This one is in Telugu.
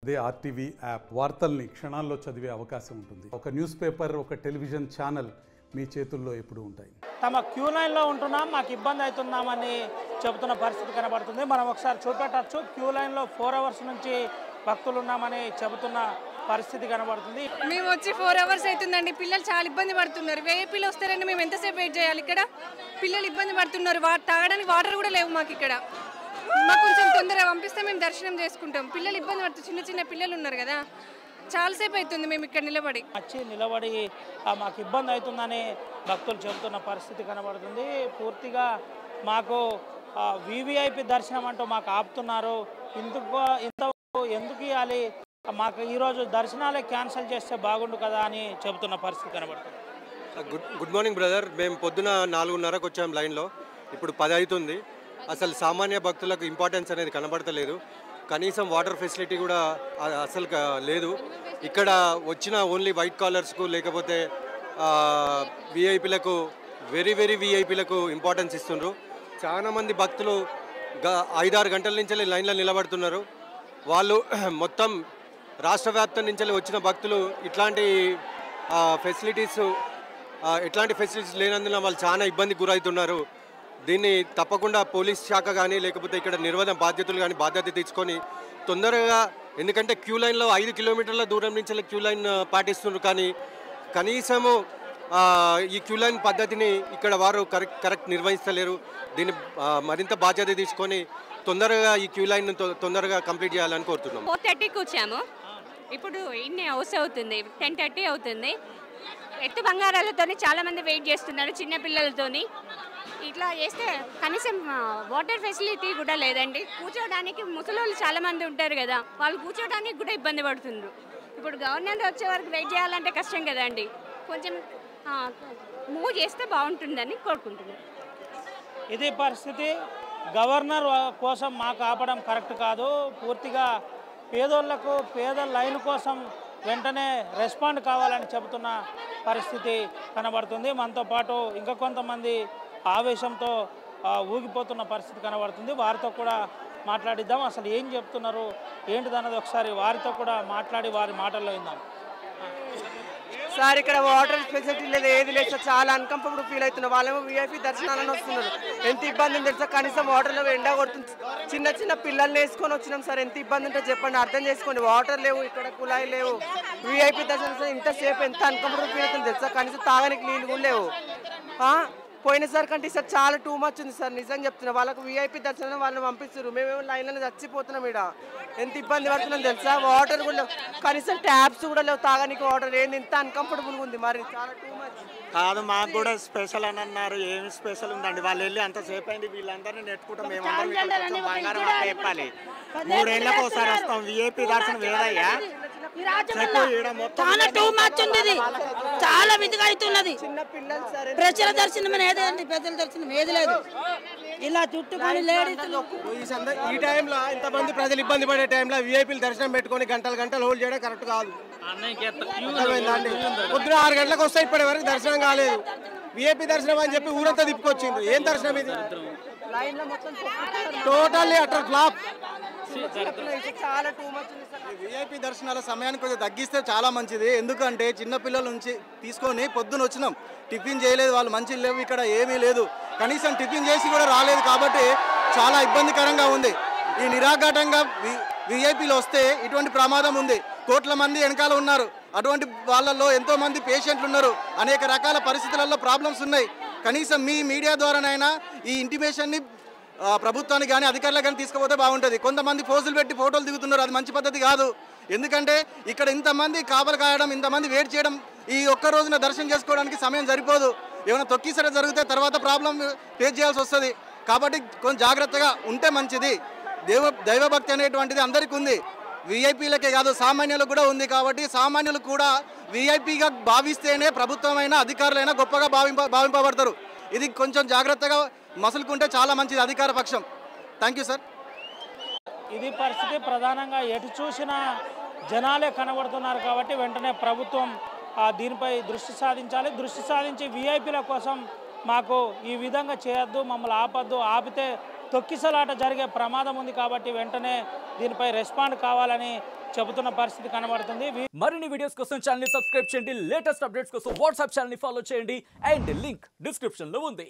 అదే ఆర్టీవీ యాప్ వార్తల్ని క్షణాల్లో చదివే అవకాశం ఉంటుంది. ఒక న్యూస్ పేపర్, ఒక టెలివిజన్ ఛానల్ మీ చేతుల్లో ఎప్పుడూ ఉంటాయి. తమ క్యూ లైన్లో ఉంటున్నాం, మాకు ఇబ్బంది అవుతున్నామని చెబుతున్న పరిస్థితి కనబడుతుంది. మనం ఒకసారి చూపెట్టచ్చు. క్యూ లైన్లో 4 hours నుంచి భక్తులు ఉన్నామని చెబుతున్న పరిస్థితి కనబడుతుంది. మేము వచ్చి 4 hours అవుతుందండి. పిల్లలు చాలా ఇబ్బంది పడుతున్నారు. వేపిలు వస్తారండి, మేము ఎంతసేపు వెయిట్ చేయాలి? ఇక్కడ పిల్లలు ఇబ్బంది పడుతున్నారు. తాగడానికి వాటర్ కూడా లేవు మాకు ఇక్కడ. మాకు కొంచెం తొందరగా పంపిస్తే మేము దర్శనం చేసుకుంటాం. పిల్లలు ఇబ్బంది పడుతుంది, చిన్న పిల్లలు ఉన్నారు కదా, చాలాసేపు అవుతుంది మేము ఇక్కడ నిలబడి మాకు ఇబ్బంది అవుతుందని భక్తులు చెబుతున్న పరిస్థితి కనబడుతుంది. పూర్తిగా మాకు వివిఐపి దర్శనం అంటూ మాకు ఆపుతున్నారు. ఎందుకు ఇవ్వాలి, మాకు ఈరోజు దర్శనాలే క్యాన్సిల్ చేస్తే బాగుండు కదా అని చెబుతున్న పరిస్థితి కనబడుతుంది. Good morning brother. మేము పొద్దున 4:30కు వచ్చాము లైన్లో, ఇప్పుడు 10 అవుతుంది. అసలు సామాన్య భక్తులకు ఇంపార్టెన్స్ అనేది కనబడతలేదు. కనీసం వాటర్ ఫెసిలిటీ కూడా అసలు లేదు. ఇక్కడ వచ్చిన ఓన్లీ వైట్ కాలర్స్కు లేకపోతే విఐపీలకు వెరీ విఐపీలకు ఇంపార్టెన్స్ ఇస్తున్నారు. చాలామంది భక్తులు 5-6 గంటల నుంచి లైన్లో నిలబడుతున్నారు. వాళ్ళు మొత్తం రాష్ట్ర వ్యాప్తం నుంచి వచ్చిన భక్తులు ఇట్లాంటి ఫెసిలిటీస్ లేనందున వాళ్ళు చాలా ఇబ్బందికి గురవుతున్నారు. దీన్ని తప్పకుండా పోలీస్ శాఖ కానీ లేకపోతే ఇక్కడ నిర్వహణ బాధ్యతలు కానీ బాధ్యత తీసుకొని తొందరగా, ఎందుకంటే క్యూ లైన్లో 5 కిలోమీటర్ల దూరం నుంచి క్యూ లైన్ పాటిస్తున్నారు, కానీ కనీసము ఈ క్యూ లైన్ పద్ధతిని ఇక్కడ వారు కరెక్ట్ నిర్వహిస్తలేరు. దీన్ని మరింత బాధ్యత తీసుకొని తొందరగా ఈ క్యూ లైన్ తొందరగా కంప్లీట్ చేయాలని కోరుతున్నాం. 4:30కి వచ్చాము, ఇప్పుడు ఇన్ని హౌస్ అవుతుంది, 10:30 అవుతుంది. ఎత్తు బంగారాలతో చాలామంది వెయిట్ చేస్తున్నారు, చిన్న పిల్లలతోని. ఇట్లా చేస్తే కనీసం వాటర్ ఫెసిలిటీ కూడా లేదండి. కూర్చోడానికి ముసలోళ్ళు చాలామంది ఉంటారు కదా, వాళ్ళు కూర్చోడానికి కూడా ఇబ్బంది పడుతున్నారు. ఇప్పుడు గవర్నమెంట్ వచ్చే వరకు వెయిట్ చేయాలంటే కష్టం కదండి. కొంచెం మూవ్ చేస్తే బాగుంటుందని కోరుకుంటున్నాను. ఇది పరిస్థితి. గవర్నర్ కోసం మాకు ఆపడం కరెక్ట్ కాదు. పూర్తిగా పేద లైన్ కోసం వెంటనే రెస్పాండ్ కావాలని చెబుతున్న పరిస్థితి కనబడుతుంది. మనతో పాటు ఇంకా కొంతమంది ఆవేశంతో ఊగిపోతున్న పరిస్థితి కనబడుతుంది. వారితో కూడా మాట్లాడిద్దాం. అసలు ఏం చెప్తున్నారు ఏంటిదన్నది ఒకసారి వారితో కూడా మాట్లాడి వారి మాటల్లో విందాం. సార్, ఇక్కడ వాటర్ ఫెసిలిటీ లేదు, ఏది లేదు సార్. చాలా అన్కంఫర్టబుల్ ఫీల్ అవుతున్నారు. వాళ్ళేమో వీఐపీ దర్శనాలను వస్తున్నారు. ఎంత ఇబ్బంది తెలుసా? కనీసం వాటర్లో ఎండ కొడుతుంది. చిన్న పిల్లల్ని వేసుకొని వచ్చినాం సార్. ఎంత ఇబ్బంది ఉంటే చెప్పండి, అర్థం చేసుకోండి. వాటర్ లేవు, ఇక్కడ కుళాయి లేవు. వీఐపీ దర్శనం ఇంతసేపు ఎంత అన్కంఫర్టబుల్ ఫీల్ అవుతుంది తెలుసా? కనీసం తాగడానికి నీళ్ళు కూడా లేవు. పోయినసారి కంటే ఈసారి చాలా టూ మచ్ ఉంది సార్. నిజంగా చెప్తున్నా. వాళ్ళకు వీఐపీ దర్శనం వాళ్ళని పంపిస్తారు, మేమేమో లైన్లో చచ్చిపోతున్నాం. ఇక్కడ ఎంత ఇబ్బంది పడుతున్నాం తెలుసా? వాటర్ కూడా లేవు, కనీసం ట్యాప్స్ కూడా లేవు తాగడానికి. వాటర్ ఏంది ఇంత అన్కంఫర్టబుల్గా ఉంది, మరి చాలా టూ మచ్ కాదు. మాకు కూడా స్పెషల్ అని అన్నారు. ఏమి స్పెషల్ ఉందండి? వాళ్ళు వెళ్ళి అంతసేపు అయింది, వీళ్ళందరినీ నెట్టుకుంటాం. మేమందరం బంగారం చెప్పాలి. 3 ఏళ్ళకి ఒకసారి వస్తాం. విఐపీ దర్శనం ఏదయ్యా? చాలా టూ మచ్ ఉంది, చాలా విధిగా అవుతున్నది. ప్రజల దర్శనం ఏదండి, పెద్దల దర్శనం ఏది లేదు. ఇలా చుట్టుకొని ఈ టైంలో ఇంతమంది ప్రజలు ఇబ్బంది పడే టైంలో విఐపీలు దర్శనం పెట్టుకొని గంటలు హోల్డ్ చేయడం కరెక్ట్ కాదు. పొద్దున 6 గంటలకు వస్తే ఇప్పటి వరకు దర్శనం కాలేదు. విఐపీ దర్శనం అని చెప్పి ఊరంతా తిప్పుకొచ్చిండ్రు. ఏం దర్శనం ఇది? Totally utter flop. విఐపీ దర్శనాల సమయాన్ని కొంచెం తగ్గిస్తే చాలా మంచిది. ఎందుకంటే చిన్నపిల్లల నుంచి తీసుకొని పొద్దున వచ్చినాం, టిఫిన్ చేయలేదు, వాళ్ళు మంచిగా లేవు, ఇక్కడ ఏమీ లేదు. కనీసం టిఫిన్ చేసి కూడా రాలేదు. కాబట్టి చాలా ఇబ్బందికరంగా ఉంది. ఈ నిరాఘాటంగా విఐపీలు వస్తే ఇటువంటి ప్రమాదం ఉంది. కోట్ల మంది వెనకాల ఉన్నారు. అటువంటి వాళ్ళల్లో ఎంతో మంది పేషెంట్లు ఉన్నారు. అనేక రకాల పరిస్థితులలో ప్రాబ్లమ్స్ ఉన్నాయి. కనీసం మీ మీడియా ద్వారానైనా ఈ ఇంటిమేషన్ని ప్రభుత్వానికి కానీ అధికారులకు కానీ తీసుకుపోతే బాగుంటుంది. కొంతమంది పోజులు పెట్టి ఫోటోలు దిగుతున్నారు, అది మంచి పద్ధతి కాదు. ఎందుకంటే ఇక్కడ ఇంతమంది కాపలు కాయడం, ఇంతమంది వెయిట్ చేయడం, ఈ ఒక్క రోజున దర్శనం చేసుకోవడానికి సమయం సరిపోదు. ఏమైనా తొక్కిసరి జరిగితే తర్వాత ప్రాబ్లం ఫేస్ చేయాల్సి వస్తుంది. కాబట్టి కొంచెం జాగ్రత్తగా ఉంటే మంచిది. దైవభక్తి అనేటువంటిది అందరికీ ఉంది, విఐపీలకే కాదు సామాన్యులకు కూడా ఉంది. కాబట్టి సామాన్యులు కూడా విఐపీగా భావిస్తేనే ప్రభుత్వమైనా అధికారులైనా గొప్పగా భావింపబడతారు. ఇది కొంచెం జాగ్రత్తగా మసులుకుంటే చాలా మంచిది అధికార పక్షం. Thank you sir. ఇది పరిస్థితి. ప్రధానంగా ఎటు చూసినా జనాలే కనబడుతున్నారు. కాబట్టి వెంటనే ప్రభుత్వం దీనిపై దృష్టి సాధించి విఐపీల కోసం మాకు ఈ విధంగా చేయొద్దు, మమ్మల్ని ఆపొద్దు, ఆపితే తొక్కిసలాట జరిగే ప్రమాదం ఉంది. కాబట్టి వెంటనే దీనిపై రెస్పాండ్ కావాలని చెబుతున్న పరిస్థితి కనబడుతుంది. మరిన్ని వీడియోస్ కోసం ఛానల్ ని సబ్స్క్రైబ్ చేయండి, లేటెస్ట్ అప్డేట్స్ కోసం వాట్సాప్ ఛానల్ ని ఫాలో చేయండి అండ్ లింక్ డిస్క్రిప్షన్ లో ఉంది.